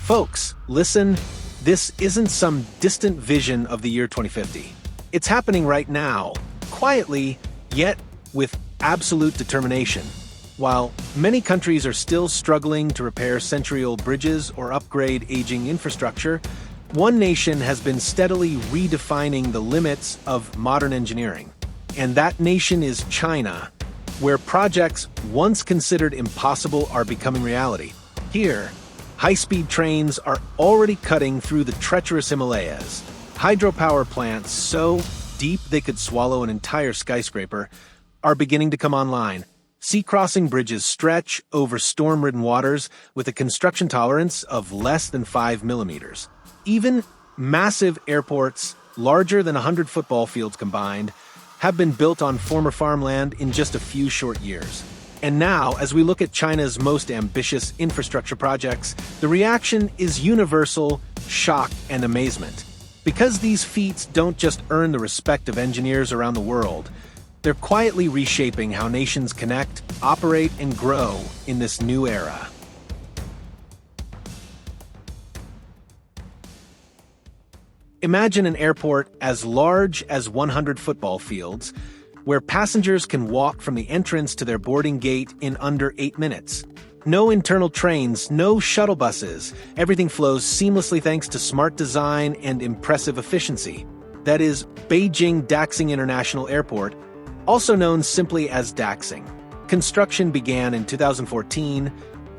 Folks, listen, this isn't some distant vision of the year 2050. It's happening right now, quietly, yet with absolute determination. While many countries are still struggling to repair century-old bridges or upgrade aging infrastructure, one nation has been steadily redefining the limits of modern engineering. And that nation is China, where projects once considered impossible are becoming reality. Here, high-speed trains are already cutting through the treacherous Himalayas. Hydropower plants so deep they could swallow an entire skyscraper are beginning to come online. Sea-crossing bridges stretch over storm-ridden waters with a construction tolerance of less than 5 millimeters. Even massive airports, larger than 100 football fields combined, have been built on former farmland in just a few short years. And now, as we look at China's most ambitious infrastructure projects, the reaction is universal shock and amazement. Because these feats don't just earn the respect of engineers around the world, they're quietly reshaping how nations connect, operate, and grow in this new era. Imagine an airport as large as 100 football fields, where passengers can walk from the entrance to their boarding gate in under 8 minutes. No internal trains, no shuttle buses. Everything flows seamlessly thanks to smart design and impressive efficiency. That is Beijing Daxing International Airport, also known simply as Daxing. Construction began in 2014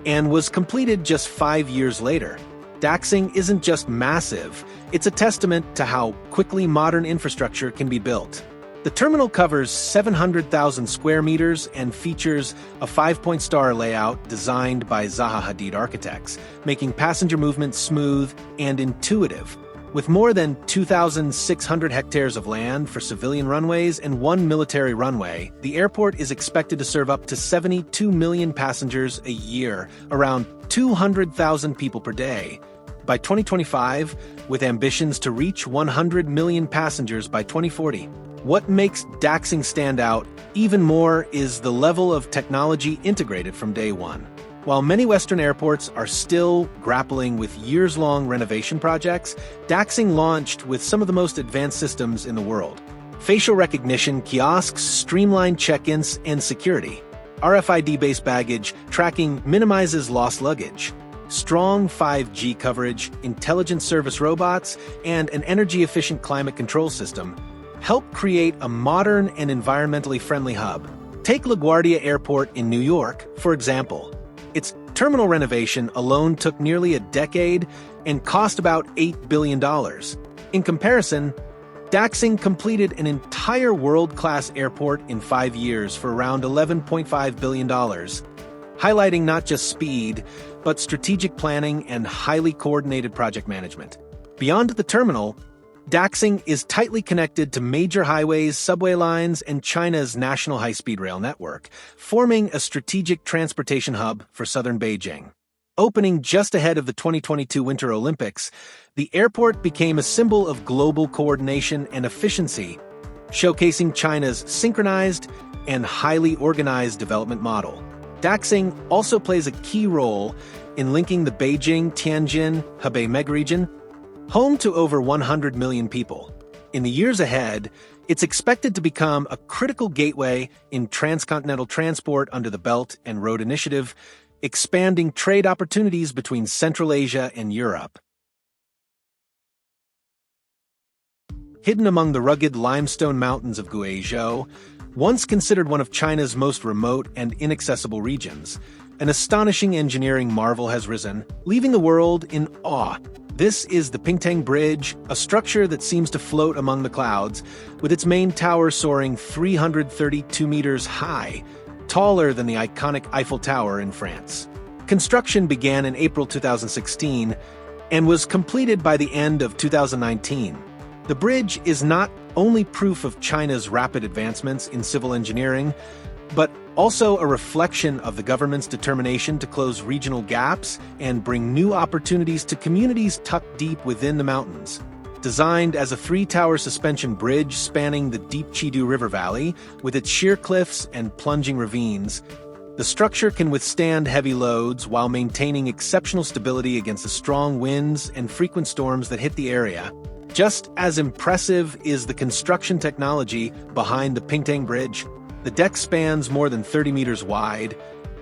and was completed just 5 years later. Daxing isn't just massive, it's a testament to how quickly modern infrastructure can be built. The terminal covers 700,000 square meters and features a 5-point star layout designed by Zaha Hadid architects, making passenger movement smooth and intuitive. With more than 2,600 hectares of land for civilian runways and 1 military runway, the airport is expected to serve up to 72 million passengers a year, around 200,000 people per day. By 2025, with ambitions to reach 100 million passengers by 2040. What makes Daxing stand out even more is the level of technology integrated from day one. While many Western airports are still grappling with years-long renovation projects, Daxing launched with some of the most advanced systems in the world. Facial recognition kiosks, streamlined check-ins, and security. RFID-based baggage tracking minimizes lost luggage. Strong 5G coverage, intelligent service robots, and an energy-efficient climate control system help create a modern and environmentally friendly hub. Take LaGuardia Airport in New York, for example. Its terminal renovation alone took nearly a decade and cost about $8 billion. In comparison, Daxing completed an entire world-class airport in 5 years for around $11.5 billion, highlighting not just speed, but strategic planning and highly coordinated project management. Beyond the terminal, Daxing is tightly connected to major highways, subway lines, and China's national high-speed rail network, forming a strategic transportation hub for southern Beijing. Opening just ahead of the 2022 Winter Olympics, the airport became a symbol of global coordination and efficiency, showcasing China's synchronized and highly organized development model. Daxing also plays a key role in linking the Beijing-Tianjin-Hebei megaregion, home to over 100 million people. In the years ahead, it's expected to become a critical gateway in transcontinental transport under the Belt and Road Initiative, expanding trade opportunities between Central Asia and Europe. Hidden among the rugged limestone mountains of Guizhou, once considered one of China's most remote and inaccessible regions, an astonishing engineering marvel has risen, leaving the world in awe. This is the Pingtang Bridge, a structure that seems to float among the clouds, with its main tower soaring 332 meters high, taller than the iconic Eiffel Tower in France. Construction began in April 2016 and was completed by the end of 2019. The bridge is not only proof of China's rapid advancements in civil engineering, but also a reflection of the government's determination to close regional gaps and bring new opportunities to communities tucked deep within the mountains. Designed as a 3-tower suspension bridge spanning the deep Chidu River Valley, with its sheer cliffs and plunging ravines, The structure can withstand heavy loads while maintaining exceptional stability against the strong winds and frequent storms that hit the area. Just as impressive is the construction technology behind the Pingtang Bridge. The deck spans more than 30 meters wide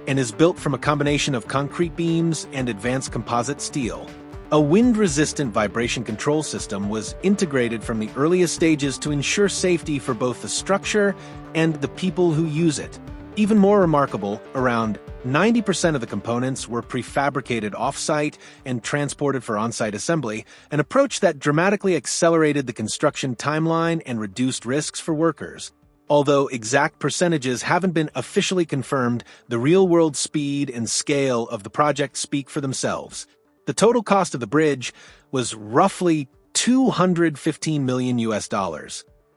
and is built from a combination of concrete beams and advanced composite steel. A wind-resistant vibration control system was integrated from the earliest stages to ensure safety for both the structure and the people who use it. Even more remarkable, around 90% of the components were prefabricated off-site and transported for on-site assembly, an approach that dramatically accelerated the construction timeline and reduced risks for workers. Although exact percentages haven't been officially confirmed, the real-world speed and scale of the project speak for themselves. The total cost of the bridge was roughly $215 million.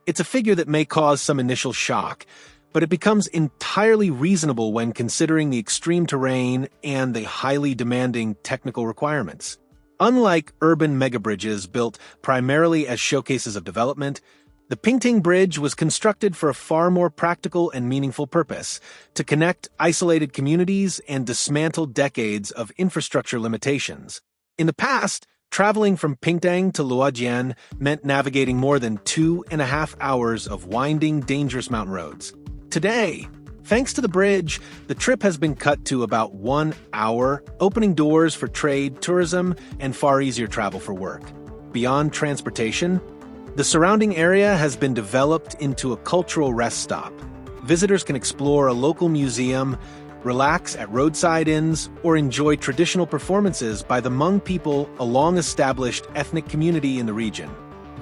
It's a figure that may cause some initial shock, but it becomes entirely reasonable when considering the extreme terrain and the highly demanding technical requirements. Unlike urban megabridges built primarily as showcases of development, the Pingtang Bridge was constructed for a far more practical and meaningful purpose: to connect isolated communities and dismantle decades of infrastructure limitations. In the past, traveling from Pingtang to Luojian meant navigating more than 2.5 hours of winding, dangerous mountain roads. Today, thanks to the bridge, the trip has been cut to about 1 hour, opening doors for trade, tourism, and far easier travel for work. Beyond transportation, the surrounding area has been developed into a cultural rest stop. Visitors can explore a local museum, relax at roadside inns, or enjoy traditional performances by the Hmong people, a long-established ethnic community in the region.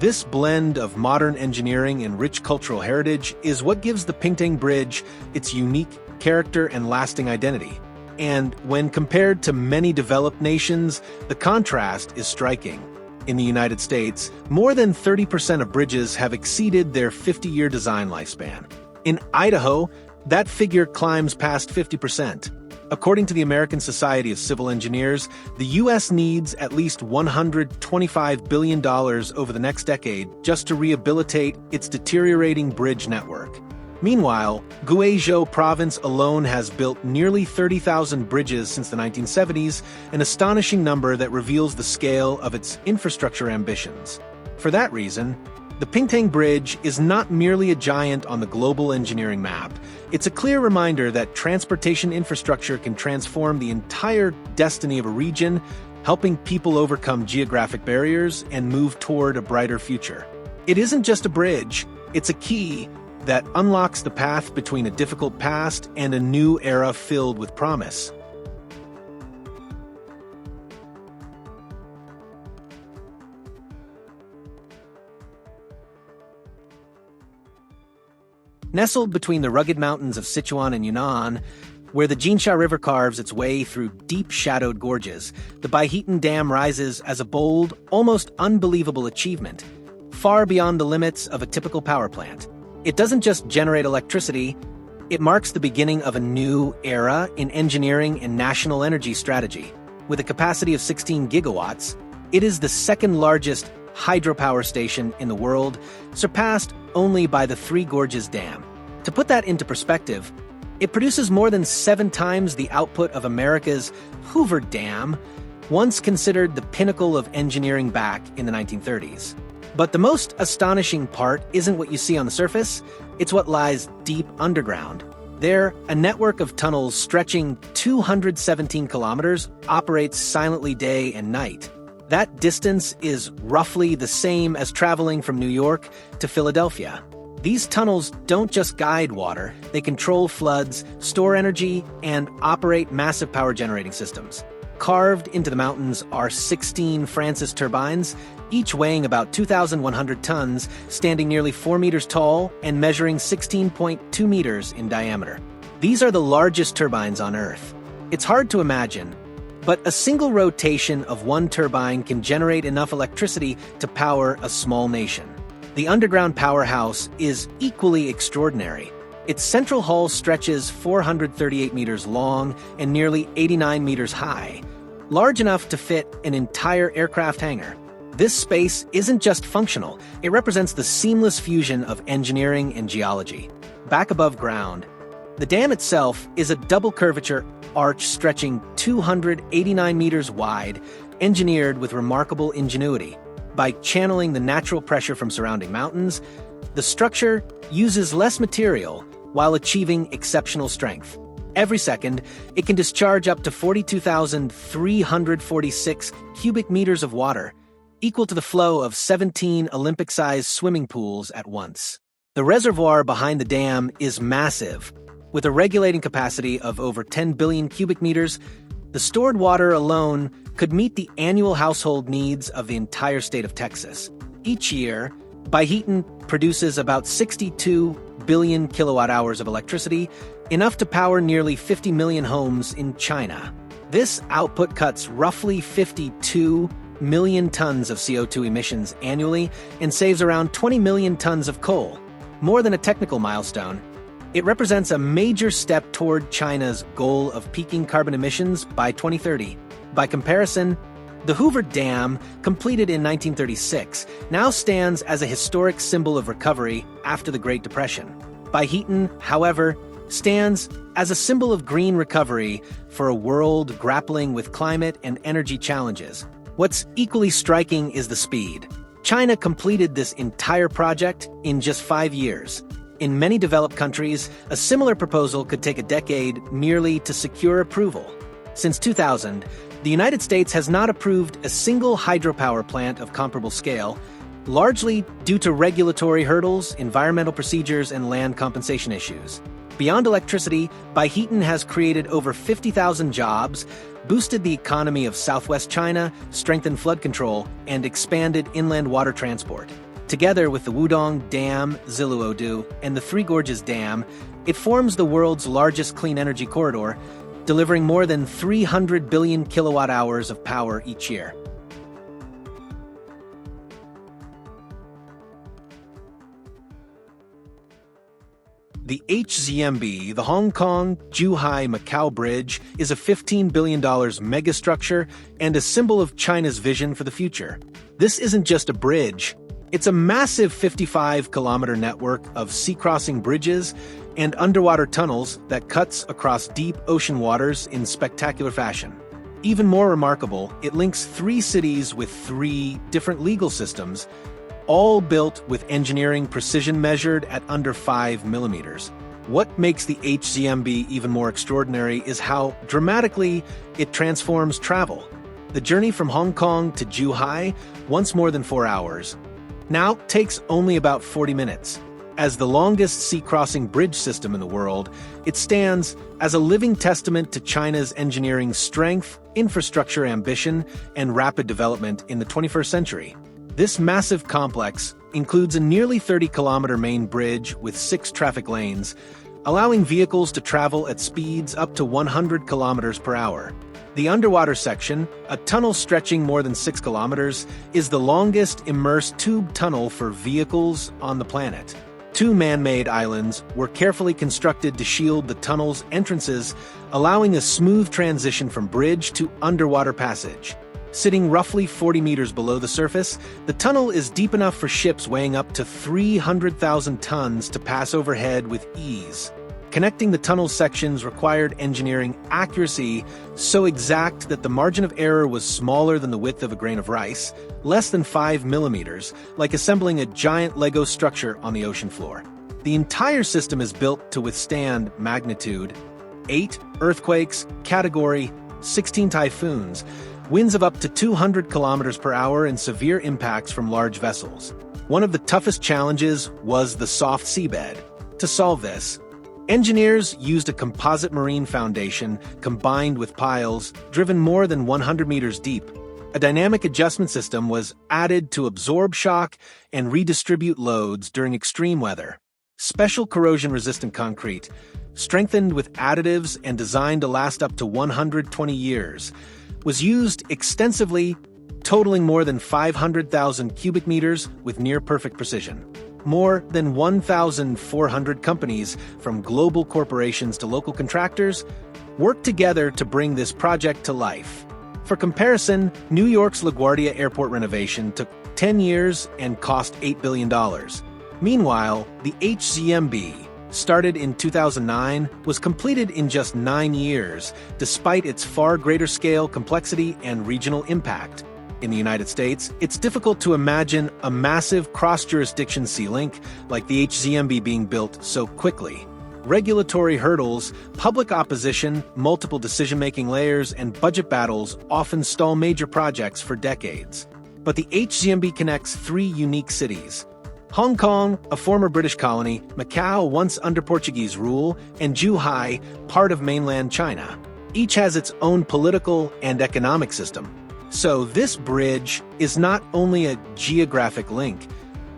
This blend of modern engineering and rich cultural heritage is what gives the Pingtang Bridge its unique character and lasting identity. And when compared to many developed nations, the contrast is striking. In the United States, more than 30% of bridges have exceeded their 50-year design lifespan. In Idaho, that figure climbs past 50%. According to the American Society of Civil Engineers, the U.S. needs at least $125 billion over the next decade just to rehabilitate its deteriorating bridge network. Meanwhile, Guizhou province alone has built nearly 30,000 bridges since the 1970s, an astonishing number that reveals the scale of its infrastructure ambitions. For that reason, the Pingtang Bridge is not merely a giant on the global engineering map. It's a clear reminder that transportation infrastructure can transform the entire destiny of a region, helping people overcome geographic barriers and move toward a brighter future. It isn't just a bridge, it's a key that unlocks the path between a difficult past and a new era filled with promise. Nestled between the rugged mountains of Sichuan and Yunnan, where the Jinsha River carves its way through deep shadowed gorges, the Baihetan Dam rises as a bold, almost unbelievable achievement, far beyond the limits of a typical power plant. It doesn't just generate electricity, it marks the beginning of a new era in engineering and national energy strategy. With a capacity of 16 gigawatts, it is the second largest hydropower station in the world, surpassed only by the Three Gorges Dam. To put that into perspective, it produces more than 7 times the output of America's Hoover Dam, once considered the pinnacle of engineering back in the 1930s. But the most astonishing part isn't what you see on the surface, it's what lies deep underground. There, a network of tunnels stretching 217 kilometers operates silently day and night. That distance is roughly the same as traveling from New York to Philadelphia. These tunnels don't just guide water, they control floods, store energy, and operate massive power generating systems. Carved into the mountains are 16 Francis turbines, each weighing about 2,100 tons, standing nearly 4 meters tall and measuring 16.2 meters in diameter. These are the largest turbines on Earth. It's hard to imagine, but a single rotation of one turbine can generate enough electricity to power a small nation. The underground powerhouse is equally extraordinary. Its central hull stretches 438 meters long and nearly 89 meters high, large enough to fit an entire aircraft hangar. This space isn't just functional, it represents the seamless fusion of engineering and geology. Back above ground, The dam itself is a double curvature arch stretching 289 meters wide, engineered with remarkable ingenuity. By channeling the natural pressure from surrounding mountains, the structure uses less material while achieving exceptional strength. Every second, it can discharge up to 42,346 cubic meters of water, equal to the flow of 17 Olympic-sized swimming pools at once. The reservoir behind the dam is massive. With a regulating capacity of over 10 billion cubic meters, the stored water alone could meet the annual household needs of the entire state of Texas. Each year, Baihetan produces about 62 billion kilowatt-hours of electricity, enough to power nearly 50 million homes in China. This output cuts roughly 52 million tons of CO2 emissions annually and saves around 20 million tons of coal. More than a technical milestone, it represents a major step toward China's goal of peaking carbon emissions by 2030. By comparison, the Hoover Dam, completed in 1936, now stands as a historic symbol of recovery after the Great Depression. Baihetan, however, stands as a symbol of green recovery for a world grappling with climate and energy challenges. What's equally striking is the speed. China completed this entire project in just 5 years. In many developed countries, a similar proposal could take a decade merely to secure approval. Since 2000, the United States has not approved a single hydropower plant of comparable scale, largely due to regulatory hurdles, environmental procedures, and land compensation issues. Beyond electricity, Baihetan has created over 50,000 jobs, boosted the economy of southwest China, strengthened flood control, and expanded inland water transport. Together with the Wudong Dam, Ziluodu, and the Three Gorges Dam, it forms the world's largest clean energy corridor, delivering more than 300 billion kilowatt-hours of power each year. The HZMB, the Hong Kong-Zhuhai-Macau Bridge, is a $15 billion megastructure and a symbol of China's vision for the future. This isn't just a bridge. It's a massive 55-kilometer network of sea-crossing bridges and underwater tunnels that cuts across deep ocean waters in spectacular fashion. Even more remarkable, it links 3 cities with 3 different legal systems, all built with engineering precision measured at under 5 millimeters. What makes the HZMB even more extraordinary is how dramatically it transforms travel. The journey from Hong Kong to Zhuhai, once more than 4 hours, now takes only about 40 minutes. As the longest sea-crossing bridge system in the world, it stands as a living testament to China's engineering strength, infrastructure ambition, and rapid development in the 21st century. This massive complex includes a nearly 30-kilometer main bridge with 6 traffic lanes, allowing vehicles to travel at speeds up to 100 kilometers per hour. The underwater section, a tunnel stretching more than 6 kilometers, is the longest immersed tube tunnel for vehicles on the planet. 2 man-made islands were carefully constructed to shield the tunnel's entrances, allowing a smooth transition from bridge to underwater passage. Sitting roughly 40 meters below the surface, the tunnel is deep enough for ships weighing up to 300,000 tons to pass overhead with ease. Connecting the tunnel sections required engineering accuracy so exact that the margin of error was smaller than the width of a grain of rice, less than 5 millimeters, like assembling a giant Lego structure on the ocean floor. The entire system is built to withstand magnitude 8 earthquakes, category 16 typhoons, winds of up to 200 kilometers per hour, and severe impacts from large vessels. One of the toughest challenges was the soft seabed. To solve this, engineers used a composite marine foundation combined with piles driven more than 100 meters deep. A dynamic adjustment system was added to absorb shock and redistribute loads during extreme weather. Special corrosion-resistant concrete, strengthened with additives and designed to last up to 120 years, was used extensively, totaling more than 500,000 cubic meters with near-perfect precision. More than 1,400 companies, from global corporations to local contractors, worked together to bring this project to life. For comparison, New York's LaGuardia Airport renovation took 10 years and cost $8 billion. Meanwhile, the HZMB, started in 2009, was completed in just 9 years, despite its far greater scale, complexity, and regional impact. In the United States, it's difficult to imagine a massive cross-jurisdiction sea link like the HZMB being built so quickly. Regulatory hurdles, public opposition, multiple decision-making layers, and budget battles often stall major projects for decades. But the HZMB connects 3 unique cities: Hong Kong, a former British colony, Macau, once under Portuguese rule, and Zhuhai, part of mainland China. Each has its own political and economic system. So this bridge is not only a geographic link,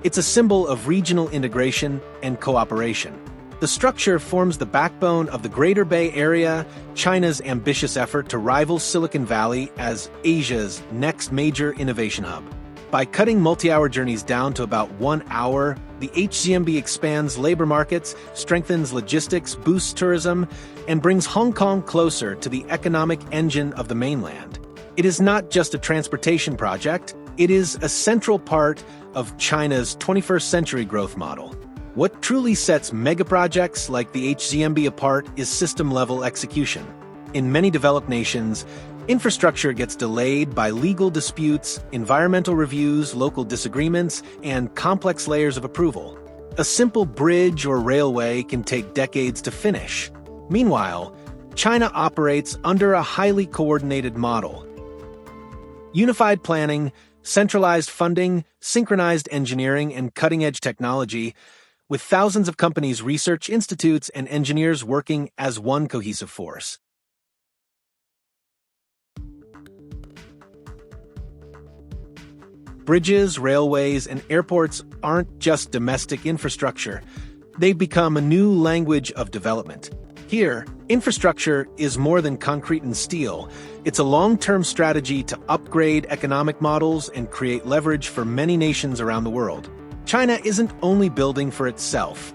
it's a symbol of regional integration and cooperation. The structure forms the backbone of the Greater Bay Area, China's ambitious effort to rival Silicon Valley as Asia's next major innovation hub. By cutting multi-hour journeys down to about 1 hour, the HZMB expands labor markets, strengthens logistics, boosts tourism, and brings Hong Kong closer to the economic engine of the mainland. It is not just a transportation project, it is a central part of China's 21st century growth model. What truly sets megaprojects like the HZMB apart is system-level execution. In many developed nations, infrastructure gets delayed by legal disputes, environmental reviews, local disagreements, and complex layers of approval. A simple bridge or railway can take decades to finish. Meanwhile, China operates under a highly coordinated model. Unified planning, centralized funding, synchronized engineering, and cutting-edge technology, with thousands of companies, research institutes, and engineers working as one cohesive force. Bridges, railways, and airports aren't just domestic infrastructure. They've become a new language of development. Here, infrastructure is more than concrete and steel. It's a long-term strategy to upgrade economic models and create leverage for many nations around the world. China isn't only building for itself.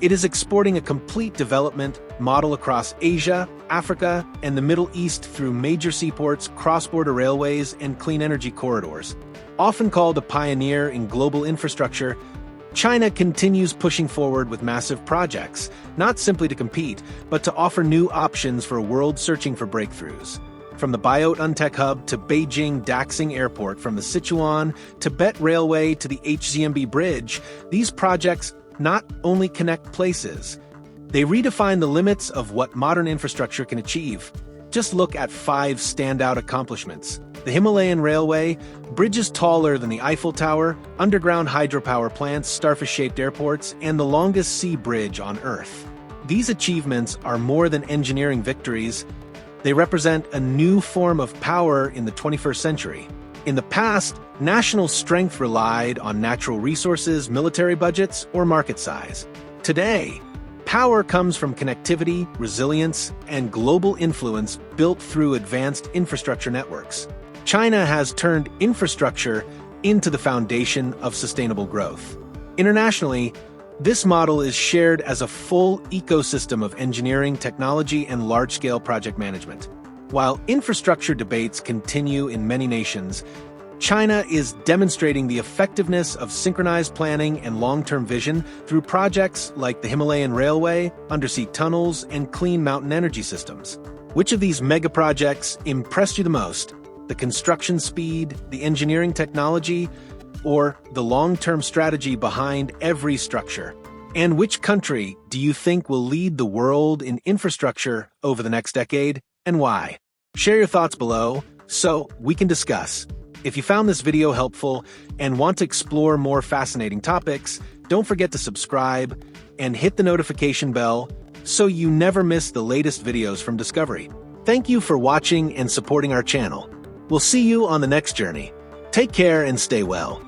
It is exporting a complete development model across Asia, Africa, and the Middle East through major seaports, cross-border railways, and clean energy corridors. Often called a pioneer in global infrastructure, China continues pushing forward with massive projects, not simply to compete, but to offer new options for a world searching for breakthroughs. From the Biot Untech Hub to Beijing Daxing Airport, from the Sichuan Tibet Railway to the HZMB Bridge, these projects not only connect places, they redefine the limits of what modern infrastructure can achieve. Just look at 5 standout accomplishments. The Himalayan Railway, bridges taller than the Eiffel Tower, underground hydropower plants, starfish-shaped airports, and the longest sea bridge on Earth. These achievements are more than engineering victories. They represent a new form of power in the 21st century. In the past, national strength relied on natural resources, military budgets, or market size. Today, power comes from connectivity, resilience, and global influence built through advanced infrastructure networks. China has turned infrastructure into the foundation of sustainable growth. Internationally, this model is shared as a full ecosystem of engineering, technology, and large-scale project management. While infrastructure debates continue in many nations, China is demonstrating the effectiveness of synchronized planning and long-term vision through projects like the Himalayan Railway, undersea tunnels, and clean mountain energy systems. Which of these megaprojects impressed you the most? The construction speed, the engineering technology, or the long-term strategy behind every structure? And which country do you think will lead the world in infrastructure over the next decade, and why? Share your thoughts below so we can discuss. If you found this video helpful and want to explore more fascinating topics, don't forget to subscribe and hit the notification bell so you never miss the latest videos from Discovery. Thank you for watching and supporting our channel. We'll see you on the next journey. Take care and stay well.